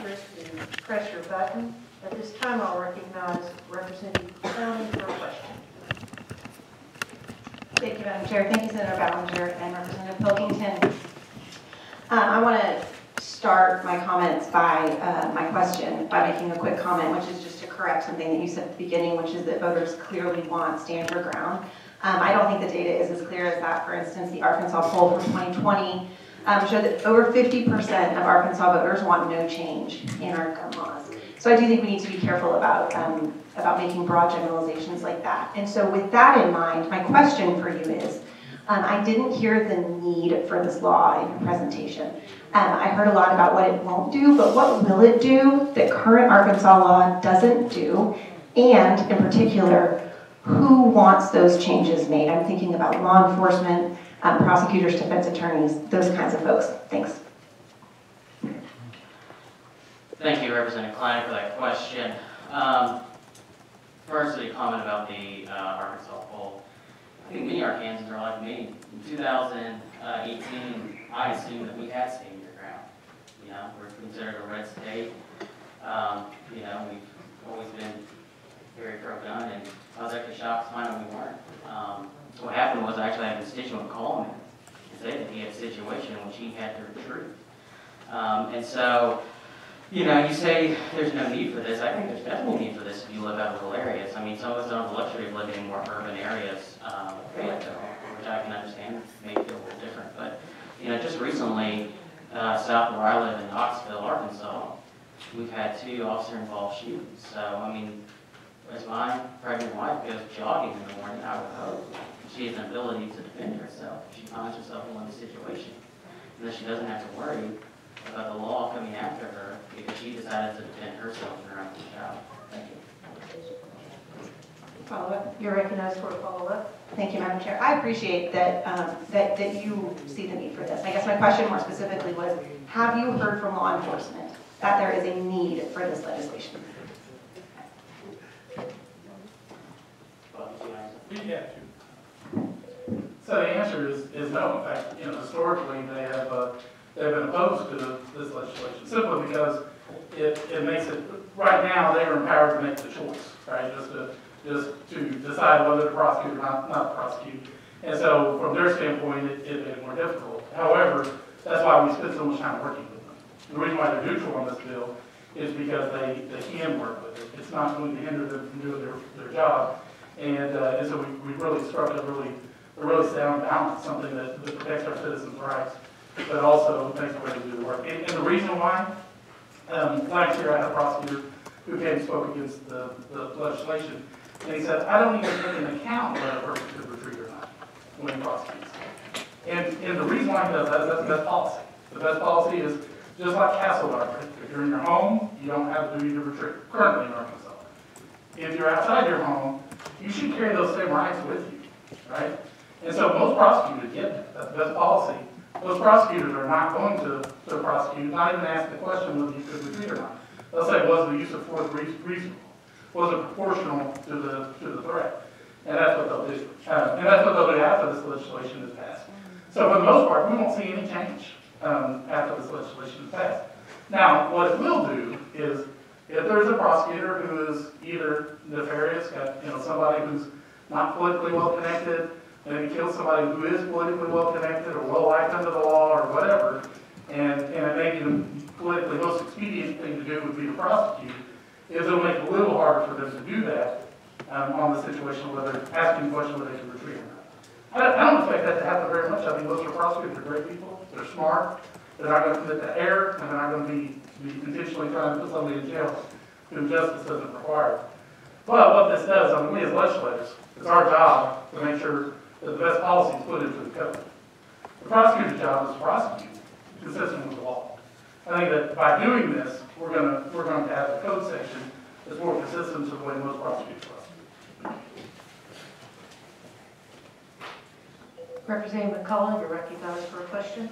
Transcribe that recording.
interest to press your button. At this time, I'll recognize Representative Clowney for a question. Thank you, Madam Chair. Thank you, Senator Ballinger and Representative Pilkington. I want to start my comments by my question by making a quick comment, which is just to correct something that you said at the beginning, which is that voters clearly want stand your ground. I don't think the data is as clear as that. For instance, the Arkansas poll for 2020 showed that over 50% of Arkansas voters want no change in our gun laws. So I do think we need to be careful about making broad generalizations like that. And so with that in mind, my question for you is, I didn't hear the need for this law in your presentation. I heard a lot about what it won't do, but what will it do that current Arkansas law doesn't do? And in particular, who wants those changes made? I'm thinking about law enforcement, prosecutors, defense attorneys, those kinds of folks. Thanks. Thank you, Representative Klein, for that question. Firstly, a comment about the Arkansas poll. I think many Arkansans are like me. In 2018, I assumed that we had stand your ground. You know, we're considered a red state. You know, we've always been very pro-gun, and I was actually shocked to find out we weren't. What happened was I actually had a constituent call me and say that he had a situation in which he had to retreat. And so, you know, you say there's no need for this. I think there's definitely need for this if you live out of rural areas. I mean, some of us don't have the luxury of living in more urban areas, which I can understand may feel a little different. But, you know, just recently, south of where I live in Knoxville, Arkansas, we've had 2 officer-involved shootings. So, I mean, as my pregnant wife goes jogging in the morning, I would hope she has an ability to defend herself if she finds herself in one of these situations. And that she doesn't have to worry about the law coming after her because she decided to defend herself and her own child. Thank you. Follow-up. You're recognized for a follow-up. Thank you, Madam Chair. I appreciate that, that you see the need for this. I guess my question more specifically was, have you heard from law enforcement that there is a need for this legislation? Yeah. So the answer is no. In fact, you know, historically they've been opposed to this legislation simply because it makes it, right now they are empowered to make the choice, right? Just to decide whether to prosecute or not prosecute. And so from their standpoint, it made it more difficult. However, that's why we spend so much time working with them. The reason why they're neutral on this bill is because they can work with it. It's not going to hinder them from doing their job. And so we really struck a really sound balance, something that protects our citizens' rights, but also makes it ready to do the work. And the reason why, last year I had a prosecutor who came and spoke against the legislation, and he said, I don't even take into account whether a person could retreat or not when he prosecutes. And the reason why he does that is that's the best policy. The best policy is just like castle guard. If you're in your home, you don't have the duty to retreat, currently in Arkansas. If you're outside your home, you should carry those same rights with you, right? And so most prosecutors get that. That's the best policy. Most prosecutors are not going to prosecute, not even ask the question whether you could retreat or not. They'll say, was the use of force reasonable? Was it proportional to the threat? And that's what they'll do. And that's what they'll do after this legislation is passed. So for the most part, we won't see any change after this legislation is passed. Now, what it will do is, if there's a prosecutor who is either nefarious, somebody who's not politically well connected, maybe kills somebody who is politically well connected or well liked under the law or whatever, and it may be the politically most expedient thing to do would be to prosecute, is it'll make it a little harder for them to do that on the situation whether asking the question whether they can retreat or not. I don't expect that to happen very much. I think most of the prosecutors are great people. They're smart. They're not going to commit to error, and they're not going to be intentionally trying to put somebody in jail who justice doesn't require. But what this does, I mean, we as legislators, it's our job to make sure that the best policy is put into the code. The prosecutor's job is to prosecute consistent with the law. I think that by doing this, we're going to have a code section that's more consistent to the way most prosecutors prosecute. Representative McCullough, you're recognized for a question.